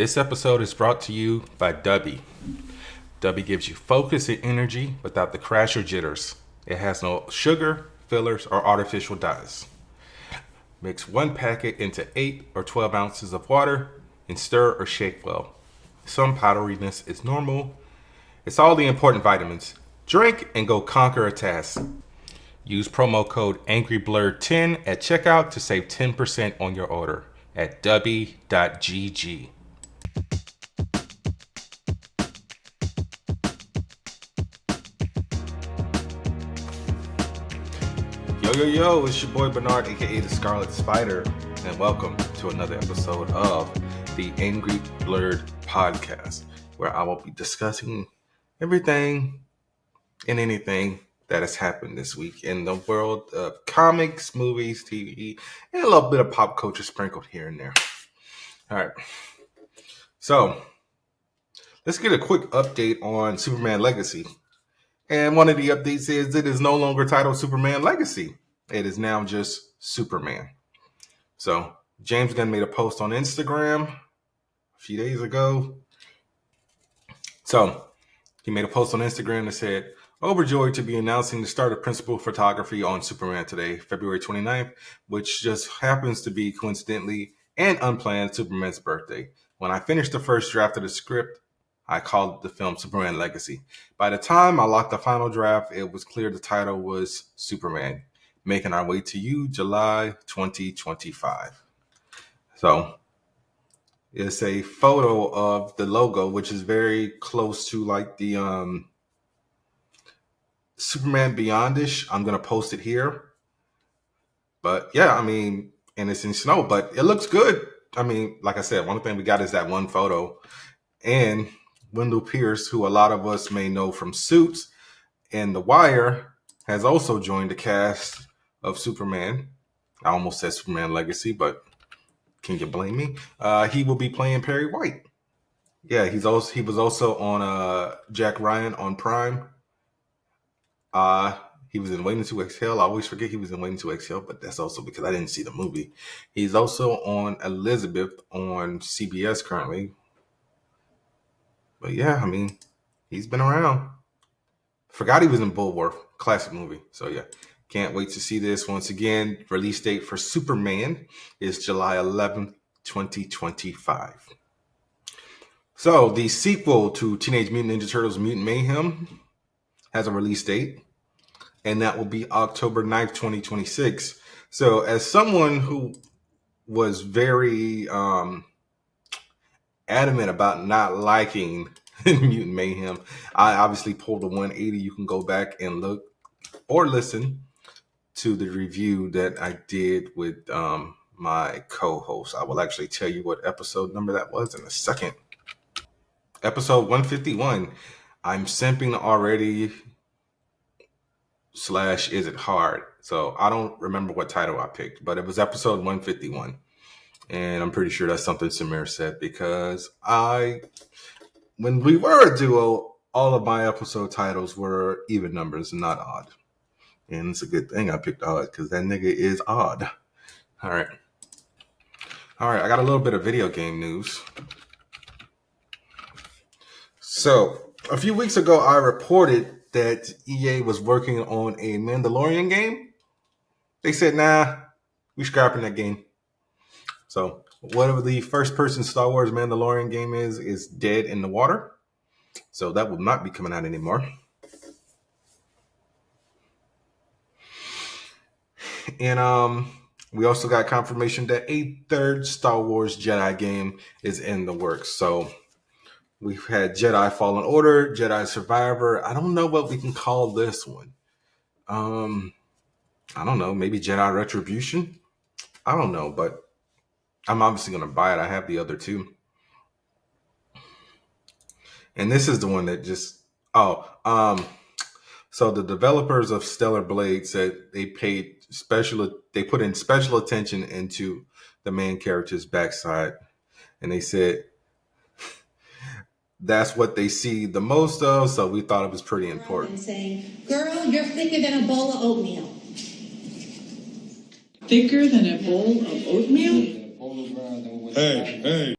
This episode is brought to you by Dubby. Dubby gives you focus and energy without the crash or jitters. It has no sugar, fillers, or artificial dyes. Mix one packet into 8 or 12 ounces of water and stir or shake well. Some powderiness is normal. It's all the important vitamins. Drink and go conquer a task. Use promo code Angry Blerd 10 at checkout to save 10% on your order at dubby.gg. Yo, it's your boy Bernard, aka the Scarlet Spider, and welcome to another episode of the Angry Blerd podcast, where I will be discussing everything and anything that has happened this week in the world of comics, movies, TV, and a little bit of pop culture sprinkled here and there. All right, so let's get a quick update on Superman Legacy. And one of the updates is it is no longer titled Superman Legacy. It is now just Superman. So James Gunn made a post on Instagram a few days ago. So he made a post on Instagram that said, overjoyed to be announcing the start of principal photography on Superman today, February 29th, which just happens to be coincidentally and unplanned Superman's birthday. When I finished the first draft of the script, I called the film Superman Legacy. By the time I locked the final draft, it was clear the title was Superman, making our way to you July 2025. So it's a photo of the logo, which is very close to like the Superman Beyondish. I'm going to post it here. But yeah, I mean, and it's in snow, but it looks good. I mean, like I said, one thing we got is that one photo. And Wendell Pierce, who a lot of us may know from Suits and The Wire, has also joined the cast of Superman. I almost said Superman Legacy, but can you blame me? He will be playing Perry White. Yeah, he was also on Jack Ryan on Prime. He was in Waiting to Exhale. I always forget he was in Waiting to Exhale, but that's also because I didn't see the movie. He's also on Elizabeth on CBS currently. But yeah, I mean, he's been around. Forgot he was in Bulworth, classic movie. So yeah, can't wait to see this. Once again, release date for Superman is July 11th, 2025. So the sequel to Teenage Mutant Ninja Turtles Mutant Mayhem has a release date, and that will be October 9th, 2026. So as someone who was very adamant about not liking Mutant Mayhem, I obviously pulled a 180. You can go back and look or listen to the review that I did with my co-host. I will actually tell you what episode number that was in a second. Episode 151. I'm simping already / is it hard? So I don't remember what title I picked, but it was episode 151. And I'm pretty sure that's something Samir said because when we were a duo, all of my episode titles were even numbers, not odd. And it's a good thing I picked odd because that nigga is odd. All right. I got a little bit of video game news. So a few weeks ago, I reported that EA was working on a Mandalorian game. They said, nah, we scrapping that game. So whatever the first-person Star Wars Mandalorian game is dead in the water. So that will not be coming out anymore. And we also got confirmation that a third Star Wars Jedi game is in the works. So we've had Jedi Fallen Order, Jedi Survivor. I don't know what we can call this one. I don't know, maybe Jedi Retribution? I don't know, but I'm obviously going to buy it. I have the other two. And this is the one that just, so the developers of Stellar Blade said they put in special attention into the main character's backside. And they said that's what they see the most of. So we thought it was pretty important. Saying, girl, you're thicker than a bowl of oatmeal. Thicker than a bowl of oatmeal? Hey.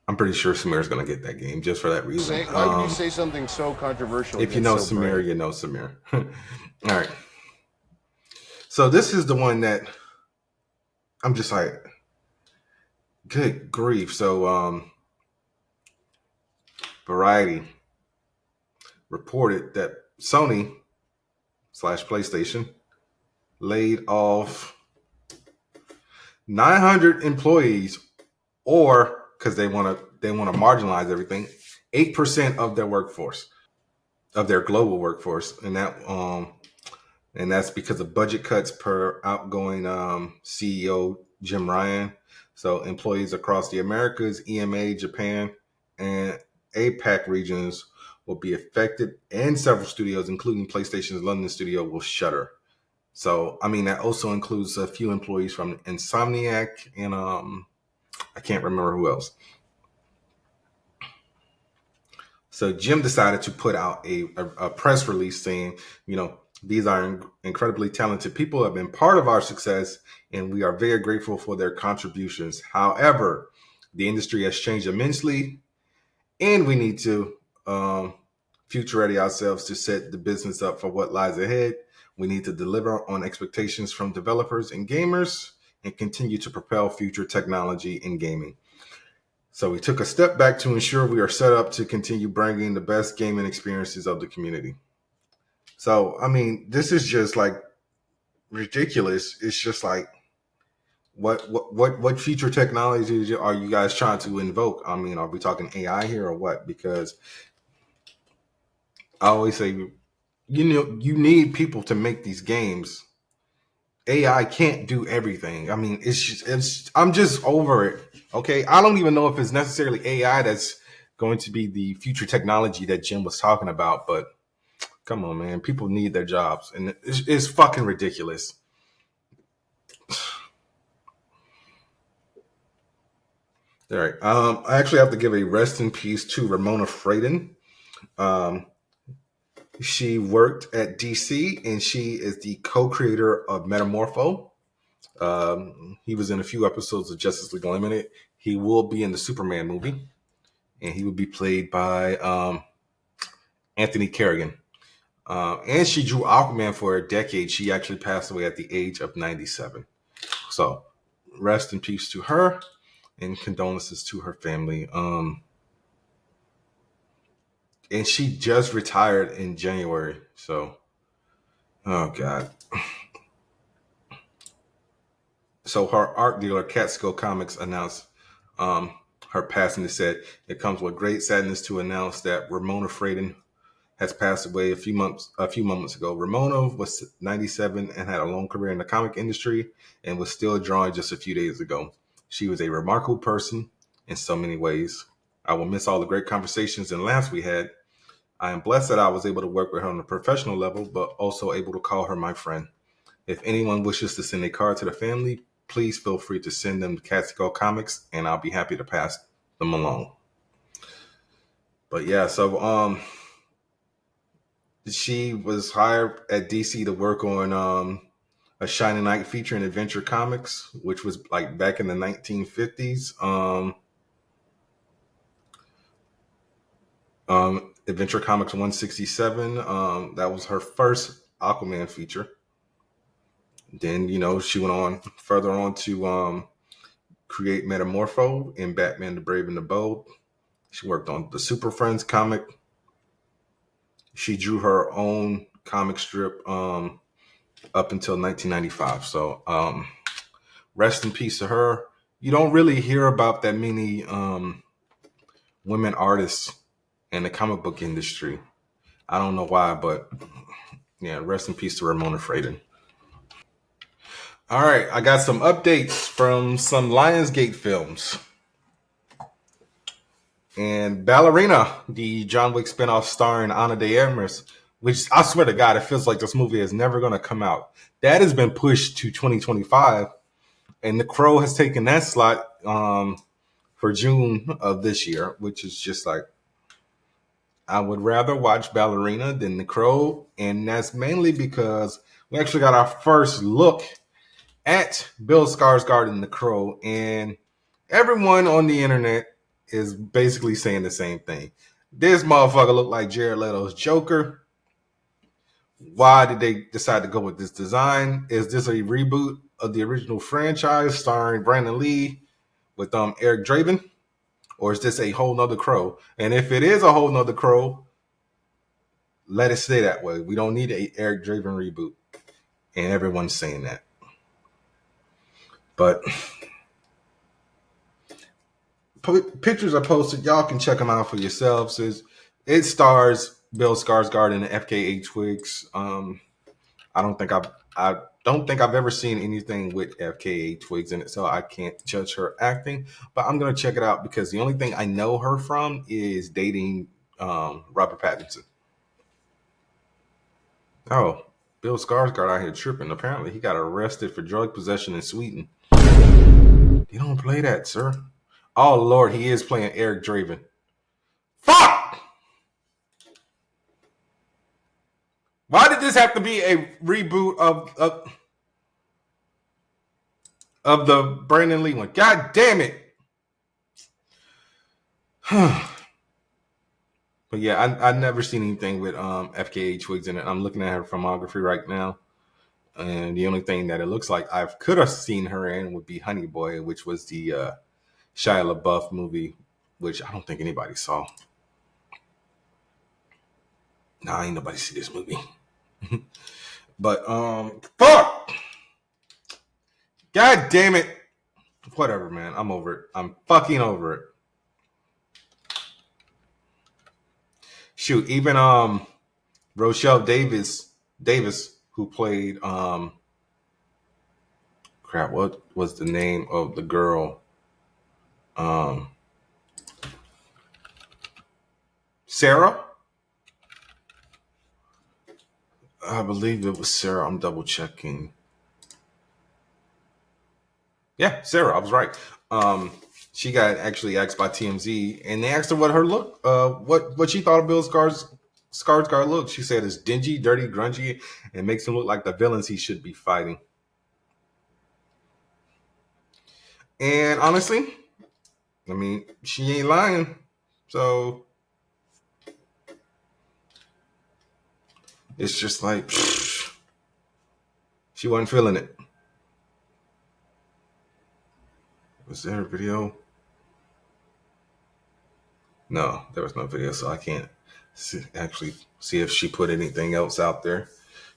I'm pretty sure Samir's going to get that game just for that reason. How can you say something so controversial? If you know so Samir, bright? you know Samir. All right. So this is the one that I'm just like, good grief. So Variety reported that Sony / PlayStation laid off 900 employees, or because they want to marginalize everything, 8% of their workforce, of their global workforce, and that's because of budget cuts per outgoing CEO Jim Ryan. So employees across the Americas, EMA, Japan, and APAC regions will be affected, and several studios, including PlayStation's London studio, will shutter. So, I mean, that also includes a few employees from Insomniac and I can't remember who else. So Jim decided to put out a press release saying, these are incredibly talented people who have been part of our success, and we are very grateful for their contributions. However, the industry has changed immensely, and we need to future ready ourselves to set the business up for what lies ahead. We need to deliver on expectations from developers and gamers and continue to propel future technology in gaming. So we took a step back to ensure we are set up to continue bringing the best gaming experiences of the community. So, I mean, this is just like ridiculous. It's just like, what future technologies are you guys trying to invoke? I mean, are we talking AI here or what? Because I always say, you need people to make these games. AI can't do everything. I mean, I'm just over it. Okay. I don't even know if it's necessarily AI that's going to be the future technology that Jim was talking about, but come on, man. People need their jobs, and it's fucking ridiculous. All right. I actually have to give a rest in peace to Ramona Fradon. She worked at DC, and she is the co-creator of Metamorpho. He was in a few episodes of Justice League Unlimited. He will be in the Superman movie, and he will be played by Anthony Carrigan. And she drew Aquaman for a decade. She actually passed away at the age of 97. So rest in peace to her, and condolences to her family. And she just retired in January. So, oh God. So her art dealer, Catskill Comics, announced her passing. It said, it comes with great sadness to announce that Ramona Fradon has passed away a few moments ago. Ramona was 97 and had a long career in the comic industry and was still drawing just a few days ago. She was a remarkable person in so many ways. I will miss all the great conversations and laughs we had. I am blessed that I was able to work with her on a professional level, but also able to call her my friend. If anyone wishes to send a card to the family, please feel free to send them to Catskill Comics, and I'll be happy to pass them along. But yeah, so she was hired at DC to work on a Shining Knight feature in Adventure Comics, which was like back in the 1950s. Adventure Comics 167. That was her first Aquaman feature. Then, she went on further on to create Metamorpho in Batman the Brave and the Bold. She worked on the Super Friends comic. She drew her own comic strip up until 1995. So rest in peace to her. You don't really hear about that many women artists in the comic book industry. I don't know why, but yeah, rest in peace to Ramona Fradon. All right, I got some updates from some Lionsgate films. And Ballerina, the John Wick spinoff starring Ana de Armas, which I swear to God, it feels like this movie is never going to come out. That has been pushed to 2025. And The Crow has taken that slot for June of this year, which is just like, I would rather watch Ballerina than The Crow. And that's mainly because we actually got our first look at Bill Skarsgård in The Crow. And everyone on the internet is basically saying the same thing. This motherfucker looked like Jared Leto's Joker. Why did they decide to go with this design? Is this a reboot of the original franchise starring Brandon Lee with Eric Draven? Or is this a whole nother Crow? And if it is a whole nother Crow, let it stay that way. We don't need a Eric Draven reboot. And everyone's saying that. But pictures are posted. Y'all can check them out for yourselves. It stars Bill Skarsgård in the FKA Twigs. I don't think I've ever seen anything with FKA Twigs in it, so I can't judge her acting. But I'm gonna check it out because the only thing I know her from is dating Robert Pattinson. Oh, Bill Skarsgård out here tripping. Apparently, he got arrested for drug possession in Sweden. You don't play that, sir. Oh Lord, he is playing Eric Draven. Fuck! Why did this have to be a reboot of the Brandon Lee one? God damn it! But yeah, I've never seen anything with FKA Twigs in it. I'm looking at her filmography right now, and the only thing that it looks like I could have seen her in would be Honey Boy, which was the Shia LaBeouf movie, which I don't think anybody saw. Nah, ain't nobody see this movie. But fuck! God damn it! Whatever, man. I'm over it. I'm fucking over it. Shoot, even Rochelle Davis, who played crap, what was the name of the girl? Sarah? I believe it was Sarah. I'm double checking. Yeah, Sarah, I was right. She got actually asked by TMZ, and they asked her what her look, what she thought of Bill Skarsgård look. She said it's dingy, dirty, grungy, and makes him look like the villains he should be fighting. And honestly, I mean, she ain't lying. So it's just like she wasn't feeling it. Was there a video? No, there was no video, so I can't actually see if she put anything else out there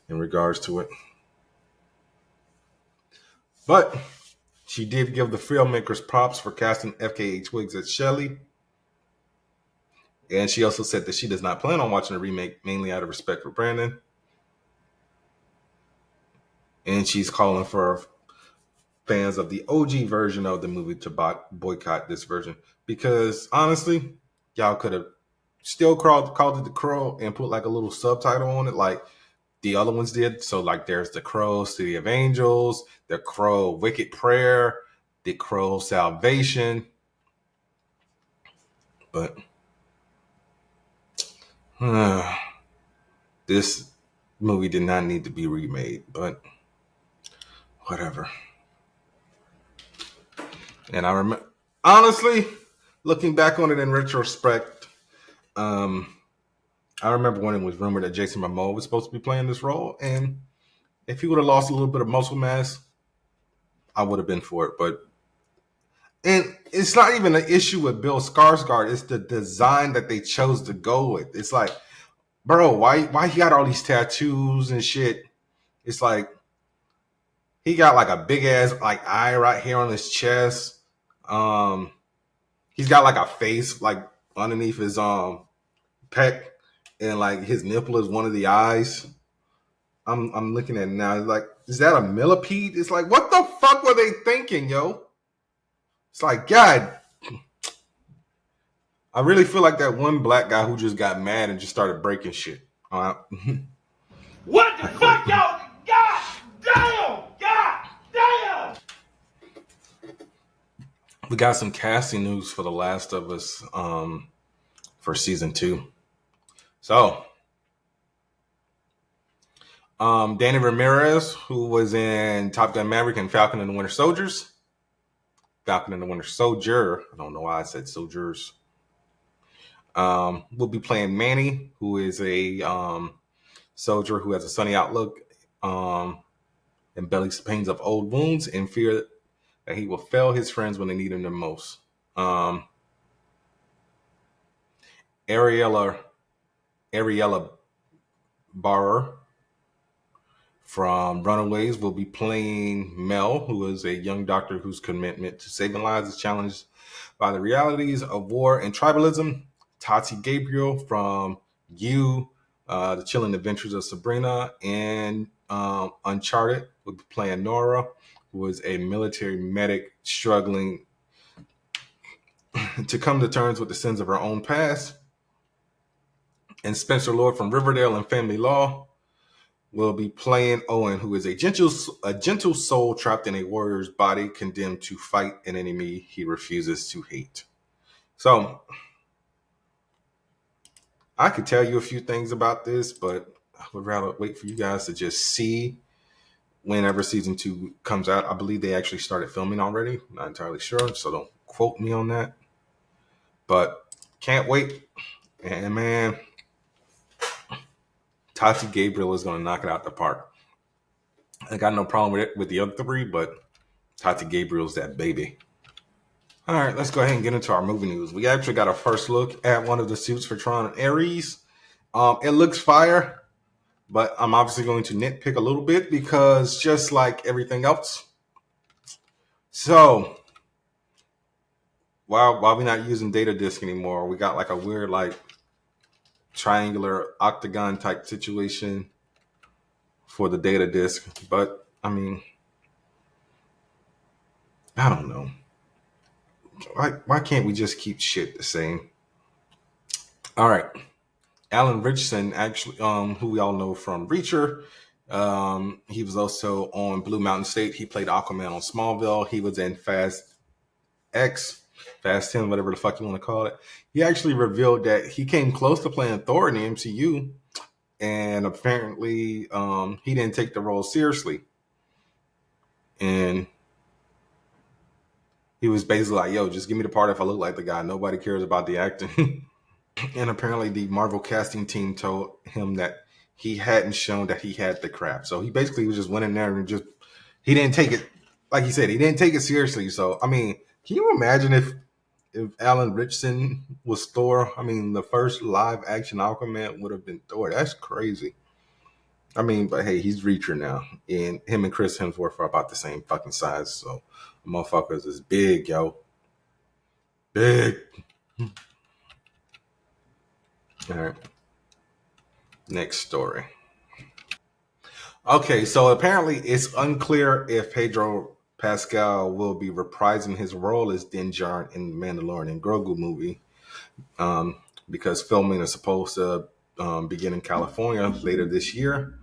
in regards to it. But she did give the filmmakers props for casting FKA Twigs as Shelley. And she also said that she does not plan on watching the remake, mainly out of respect for Brandon. And she's calling for fans of the OG version of the movie to boycott this version. Because honestly, y'all could have still called it The Crow and put like a little subtitle on it like the other ones did. So like there's The Crow City of Angels, The Crow Wicked Prayer, The Crow Salvation. But this movie did not need to be remade, but whatever. And I remember, honestly, looking back on it in retrospect, I remember when it was rumored that Jason Momoa was supposed to be playing this role, and if he would have lost a little bit of muscle mass, I would have been for it. And it's not even an issue with Bill Skarsgård; it's the design that they chose to go with. It's like, bro, why he got all these tattoos and shit? It's like he got like a big ass like eye right here on his chest. He's got like a face like underneath his pec, and like his nipple is one of the eyes. I'm looking at it now. It's like, is that a millipede? It's like, what the fuck were they thinking, yo? It's like, God, I really feel like that one black guy who just got mad and just started breaking shit. What the fuck, y'all? God damn! God damn! We got some casting news for The Last of Us for season 2. So, Danny Ramirez, who was in Top Gun Maverick and Falcon and the Winter Soldiers, Falcon and the Winter Soldier. I don't know why I said soldiers. We'll be playing Manny, who is a soldier who has a sunny outlook and bellies the pains of old wounds and fear that he will fail his friends when they need him the most. Ariella Barrer from Runaways will be playing Mel, who is a young doctor whose commitment to saving lives is challenged by the realities of war and tribalism. Tati Gabriel from You, The Chilling Adventures of Sabrina, and Uncharted will be playing Nora, who is a military medic struggling to come to terms with the sins of her own past. And Spencer Lord from Riverdale and Family Law will be playing Owen, who is a gentle soul trapped in a warrior's body, condemned to fight an enemy he refuses to hate. So, I could tell you a few things about this, but I would rather wait for you guys to just see whenever season 2 comes out. I believe they actually started filming already. I'm not entirely sure, so don't quote me on that. But can't wait. And man, Tati Gabriel is going to knock it out the park. I got no problem with it with the other 3, but Tati Gabriel's that baby. All right, let's go ahead and get into our movie news. We actually got our first look at one of the suits for Tron and Ares. It looks fire, but I'm obviously going to nitpick a little bit because just like everything else. So while we're not using data disk anymore, we got like a weird like triangular octagon type situation for the data disk. But I mean, I don't know. Why can't we just keep shit the same? All right. Alan Ritchson, actually, who we all know from Reacher, he was also on Blue Mountain State. He played Aquaman on Smallville. He was in Fast 10, whatever the fuck you want to call it. He actually revealed that he came close to playing Thor in the MCU, and apparently he didn't take the role seriously. And he was basically like, yo, just give me the part if I look like the guy. Nobody cares about the acting. And apparently the Marvel casting team told him that he hadn't shown that he had the craft. So he basically was just went in there and he didn't take it, like he said, he didn't take it seriously. So, I mean, can you imagine if Alan Ritchson was Thor? I mean, the first live action Aquaman would have been Thor. That's crazy. I mean, but hey, he's Reacher now. And him and Chris Hemsworth are about the same fucking size. So, motherfuckers is big, yo. Big. All right. Next story. Okay, so apparently it's unclear if Pedro Pascal will be reprising his role as Din Djarin in the Mandalorian and Grogu movie, because filming is supposed to begin in California later this year.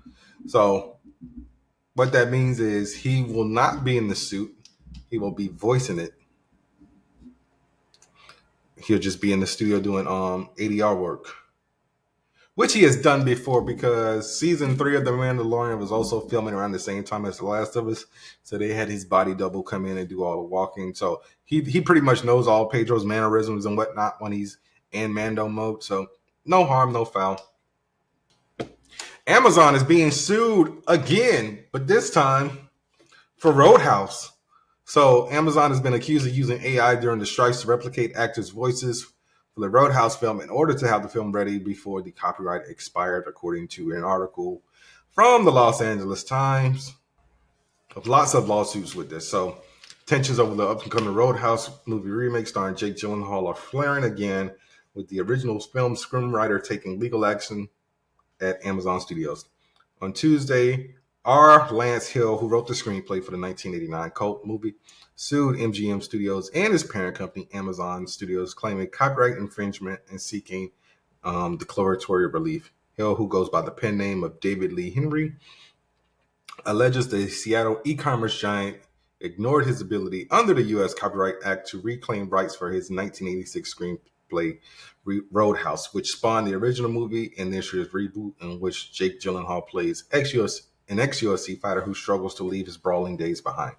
So what that means is he will not be in the suit. He will be voicing it. He'll just be in the studio doing ADR work, which he has done before because season 3 of The Mandalorian was also filming around the same time as The Last of Us. So they had his body double come in and do all the walking. So he pretty much knows all Pedro's mannerisms and whatnot when he's in Mando mode. So no harm, no foul. Amazon is being sued again, but this time for Roadhouse. So Amazon has been accused of using AI during the strikes to replicate actors' voices for the Roadhouse film in order to have the film ready before the copyright expired, according to an article from the Los Angeles Times. Lots of lawsuits with this. So tensions over the upcoming Roadhouse movie remake starring Jake Gyllenhaal are flaring again, with the original film screenwriter taking legal action at Amazon Studios. On Tuesday, R. Lance Hill, who wrote the screenplay for the 1989 cult movie, sued MGM Studios and his parent company, Amazon Studios, claiming copyright infringement and seeking declaratory relief. Hill, who goes by the pen name of David Lee Henry, alleges the Seattle e-commerce giant ignored his ability under the U.S. Copyright Act to reclaim rights for his 1986 screenplay Roadhouse, which spawned the original movie and this year's reboot, in which Jake Gyllenhaal plays an ex-UFC fighter who struggles to leave his brawling days behind.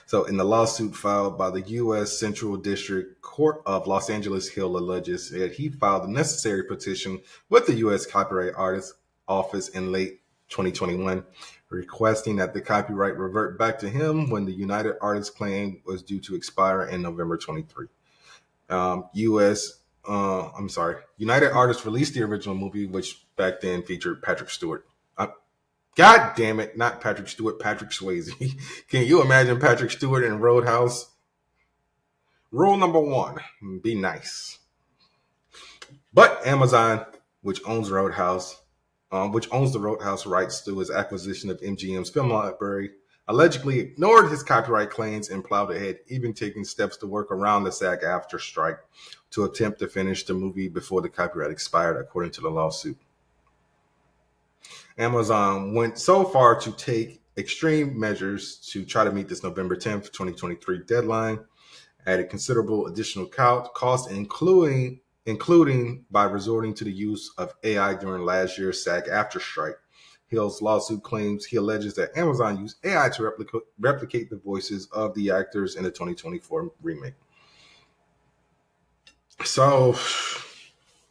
So, in the lawsuit filed by the U.S. Central District Court of Los Angeles, Hill alleges that he filed the necessary petition with the U.S. Copyright Artist Office in late 2021, requesting that the copyright revert back to him when the United Artists claim was due to expire in November 23. United Artists released the original movie, which back then featured Patrick Stewart. God damn it, not Patrick Stewart, Patrick Swayze. Can you imagine Patrick Stewart in Roadhouse? Rule number 1, be nice. But Amazon, which owns the Roadhouse rights through its acquisition of MGM's film library, allegedly ignored his copyright claims and plowed ahead, even taking steps to work around the SAG-AFTRA strike to attempt to finish the movie before the copyright expired, according to the lawsuit. Amazon went so far to take extreme measures to try to meet this November 10th, 2023 deadline, added considerable additional cost, including by resorting to the use of AI during last year's SAG-AFTRA strike. Hill's lawsuit claims he alleges that Amazon used AI to replicate the voices of the actors in the 2024 remake. So,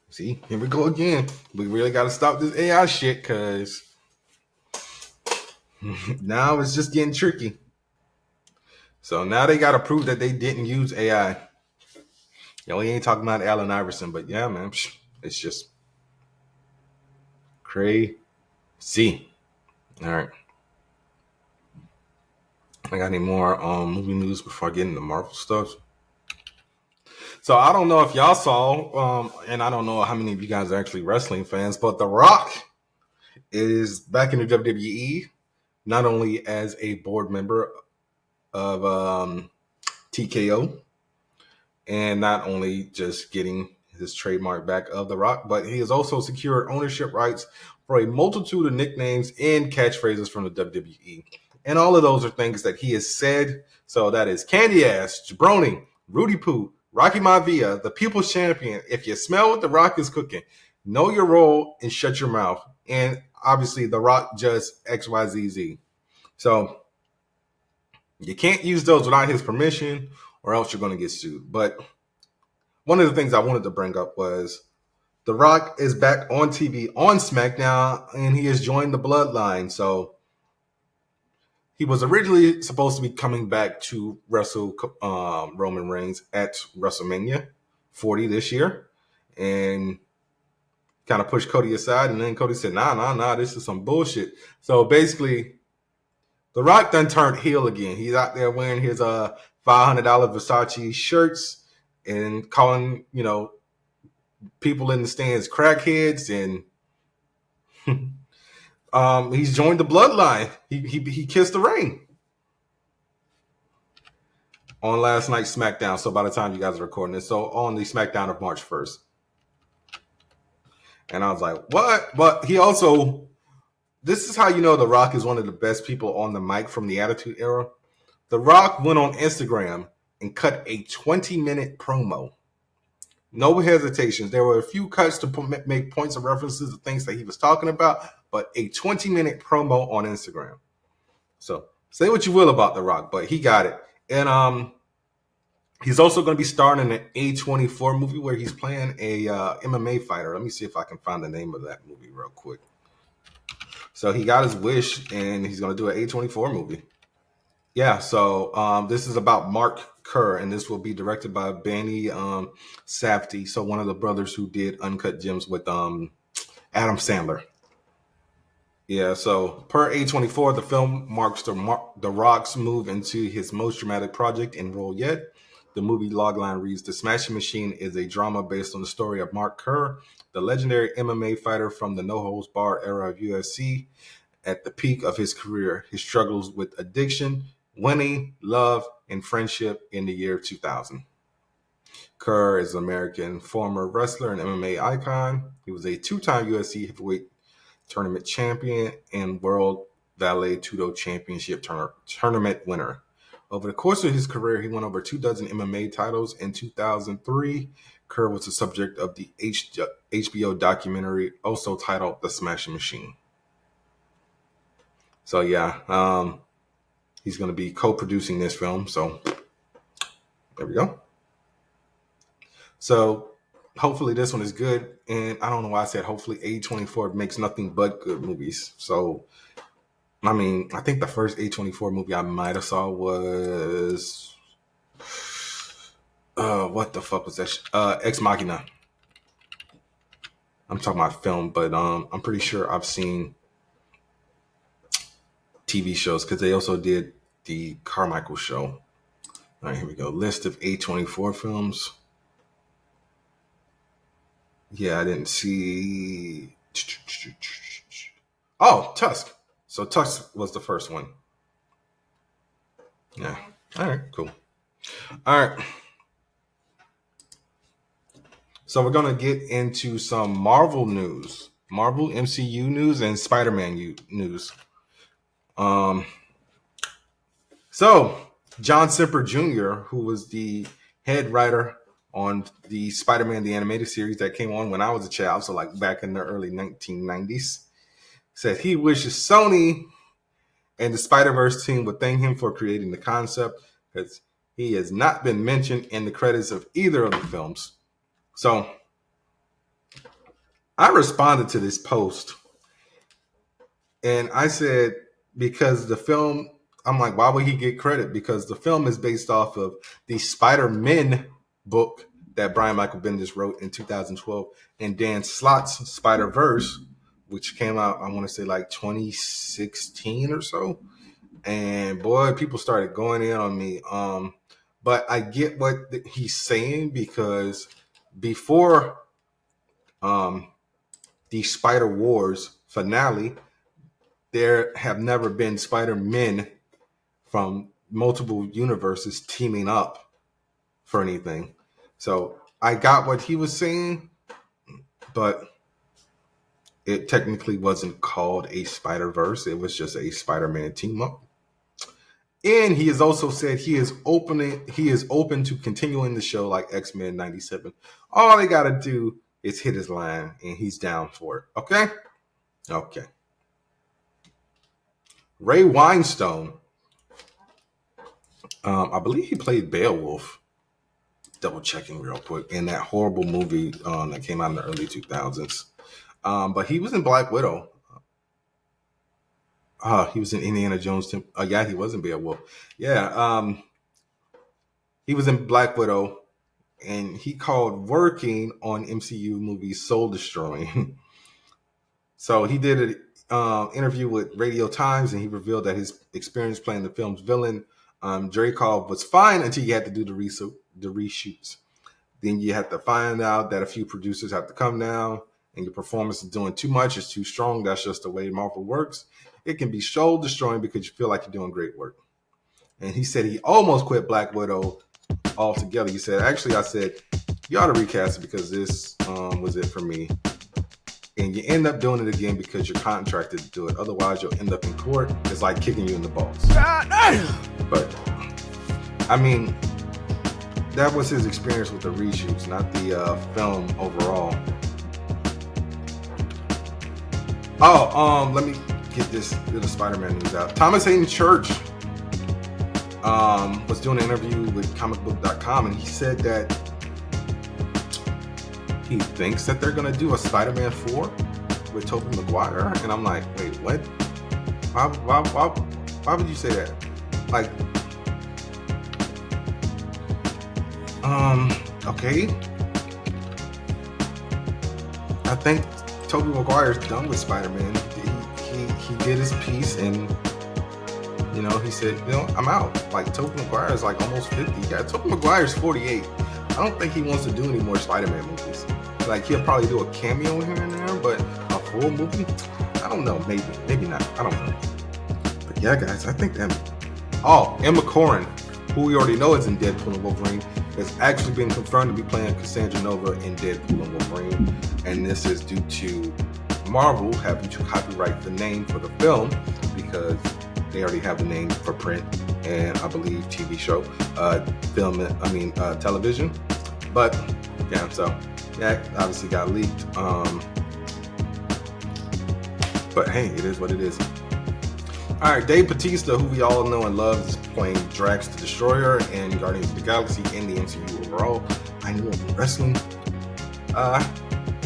see, here we go again. We really got to stop this AI shit because now it's just getting tricky. So now they got to prove that they didn't use AI. Yeah, we ain't talking about Allen Iverson, but yeah, man, it's just crazy. All right. I got any more movie news before I get into Marvel stuff? So I don't know if y'all saw, and I don't know how many of you guys are actually wrestling fans, but The Rock is back in the WWE, not only as a board member of TKO, and not only just getting his trademark back of The Rock, but he has also secured ownership rights for a multitude of nicknames and catchphrases from the WWE. And all of those are things that he has said. So that is Candy Ass, Jabroni, Rudy Poo, Rocky Maivia, the People's Champion. If you smell what The Rock is cooking, know your role and shut your mouth. And obviously, The Rock just XYZZ. So you can't use those without his permission, or else you're going to get sued. But one of the things I wanted to bring up was The Rock is back on TV on SmackDown, and he has joined the Bloodline. So he was originally supposed to be coming back to wrestle Roman Reigns at WrestleMania 40 this year, and kind of pushed Cody aside. And then Cody said, nah, this is some bullshit. So basically, The Rock done turned heel again. He's out there wearing his $500 Versace shirts and calling, people in the stands crackheads, and he's joined the Bloodline. He kissed the ring on last night's SmackDown. So by the time you guys are recording this, so on the SmackDown of March 1st. And I was like, what? But he also, this is how you know The Rock is one of the best people on the mic from the Attitude Era. The Rock went on Instagram and cut a 20-minute promo. No hesitations. There were a few cuts to make points of references to things that he was talking about, but a 20-minute promo on Instagram. So say what you will about The Rock, but he got it. And he's also going to be starring in an A24 movie where he's playing a MMA fighter. Let me see if I can find the name of that movie real quick. So he got his wish, and he's going to do an A24 movie. Yeah, so this is about Mark Kerr, and this will be directed by Benny Safdie, so one of the brothers who did Uncut Gems with Adam Sandler. Yeah, so per A24, the film marks the Rock's move into his most dramatic project and role yet. The movie logline reads, The Smashing Machine is a drama based on the story of Mark Kerr, the legendary MMA fighter from the no-holds-barred era of UFC. At the peak of his career, his struggles with addiction, winning, love, and friendship in the year 2000. Kerr is an American former wrestler and MMA icon. He was a two-time UFC heavyweight tournament champion and World Vale Tudo Championship tournament winner. Over the course of his career, he won over 24 MMA titles. In 2003, Kerr was the subject of the HBO documentary, also titled The Smashing Machine. So yeah, He's going to be co-producing this film. So there we go. So hopefully this one is good. And I don't know why I said hopefully. A24 makes nothing but good movies. So, I mean, I think the first A24 movie I might have saw was... what the fuck was that? Ex Machina. I'm talking about film, but I'm pretty sure I've seen TV shows because they also did the Carmichael show. All right, here we go. List of A24 films. Yeah, I didn't see. Oh, Tusk. So Tusk was the first one. Yeah. All right, cool. All right. So we're going to get into some Marvel news, Marvel MCU news, and Spider-Man news. So John Semper Jr., who was the head writer on the Spider-Man the Animated Series that came on when I was a child, so like back in the early 1990s, said he wishes Sony and the Spider-Verse team would thank him for creating the concept because he has not been mentioned in the credits of either of the films. So I responded to this post and I said, because the film, I'm like, why would he get credit? Because the film is based off of the Spider-Man book that Brian Michael Bendis wrote in 2012 and Dan Slott's Spider-Verse, which came out, I want to say like 2016 or so. And boy, people started going in on me. But I get what he's saying because before the Spider Wars finale, there have never been Spider-Men from multiple universes teaming up for anything. So I got what he was saying, but it technically wasn't called a Spider-Verse. It was just a Spider-Man team up. And he has also said he is open to continuing the show like X-Men 97. All they got to do is hit his line, and he's down for it. Okay? Okay. Ray Winstone. I believe he played Beowulf. Double checking real quick. In that horrible movie that came out in the early 2000s. But he was in Black Widow. He was in Indiana Jones. Yeah, he was in Beowulf. Yeah. He was in Black Widow. And he called working on MCU movies soul destroying. So he did an interview with Radio Times, and he revealed that his experience playing the film's villain, Dreykov, was fine until you had to do the reshoots. Then you have to find out that a few producers have to come down, and your performance is doing too much, it's too strong. That's just the way Marvel works. It can be soul destroying because you feel like you're doing great work. And he said he almost quit Black Widow altogether. He said, actually, I said, you ought to recast it because this was it for me. And you end up doing it again because you're contracted to do it. Otherwise, you'll end up in court. It's like kicking you in the balls. But, I mean, that was his experience with the reshoots, not the film overall. Let me get this little Spider-Man news out. Thomas Haden Church was doing an interview with comicbook.com, and he said that he thinks that they're going to do a Spider-Man 4 with Tobey Maguire. And I'm like, wait, what? Why would you say that? Like, okay. I think Tobey Maguire's done with Spider-Man. He did his piece, and you know, he said, you know, I'm out. Like, Tobey Maguire is like almost 50. Yeah, Tobey Maguire's 48. I don't think he wants to do any more Spider-Man movies. Like, he'll probably do a cameo here and there, but a full movie? I don't know. Maybe not. I don't know. But yeah, guys, I think that... Emma Corrin, who we already know is in Deadpool and Wolverine, has actually been confirmed to be playing Cassandra Nova in Deadpool and Wolverine. And this is due to Marvel having to copyright the name for the film because they already have the name for print and I believe TV show, television. But yeah, so that obviously got leaked. But hey, it is what it is. All All right, Dave Bautista, who we all know and love, is playing Drax the Destroyer in Guardians of the Galaxy and the MCU overall. I knew him in wrestling.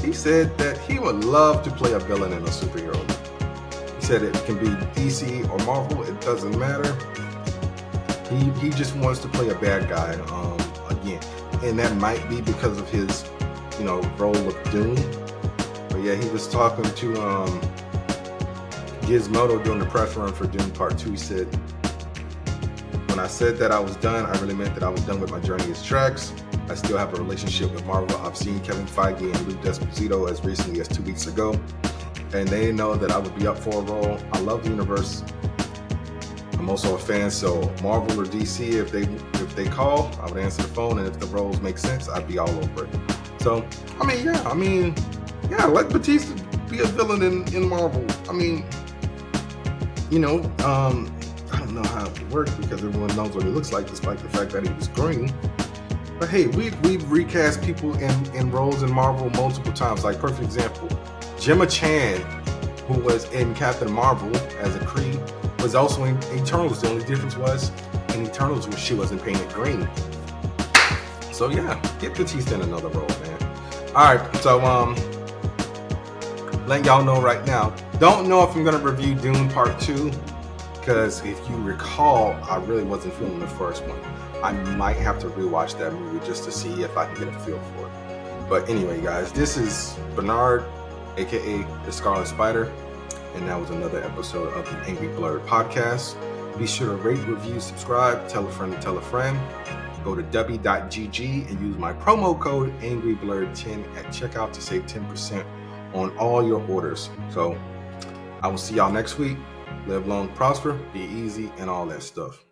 He said that he would love to play a villain in a superhero movie. He said it can be DC or Marvel, it doesn't matter. He just wants to play a bad guy again, and that might be because of his, role of Doom. But yeah, he was talking to Gizmodo during the press run for Doom Part 2. He said, "When I said that I was done, I really meant that I was done with my journey as Drax. I still have a relationship with Marvel. I've seen Kevin Feige and Lou D'Esposito as recently as 2 weeks ago, and they know that I would be up for a role. I love the universe. I'm also a fan, so Marvel or DC, if they call, I would answer the phone, and if the roles make sense, I'd be all over it." So, let Bautista be a villain in Marvel. I don't know how it would work because everyone knows what he looks like, despite the fact that he was green. But hey, we've recast people in roles in Marvel multiple times. Like, perfect example, Gemma Chan, who was in Captain Marvel as a Kree, was also in Eternals. The only difference was in Eternals she wasn't painted green. So yeah, get Bautista in another role, man. All right, so letting y'all know right now, don't know if I'm gonna review Dune Part 2, because if you recall, I really wasn't feeling the first one. I might have to rewatch that movie just to see if I can get a feel for it. But anyway, guys, this is Bernard, aka the Scarlet Spider, and that was another episode of the Angry Blerd podcast. Be sure to rate, review, subscribe, tell a friend to tell a friend. Go to w.gg and use my promo code AngryBlerd10 at checkout to save 10% on all your orders. So I will see y'all next week. Live long, prosper, be easy, and all that stuff.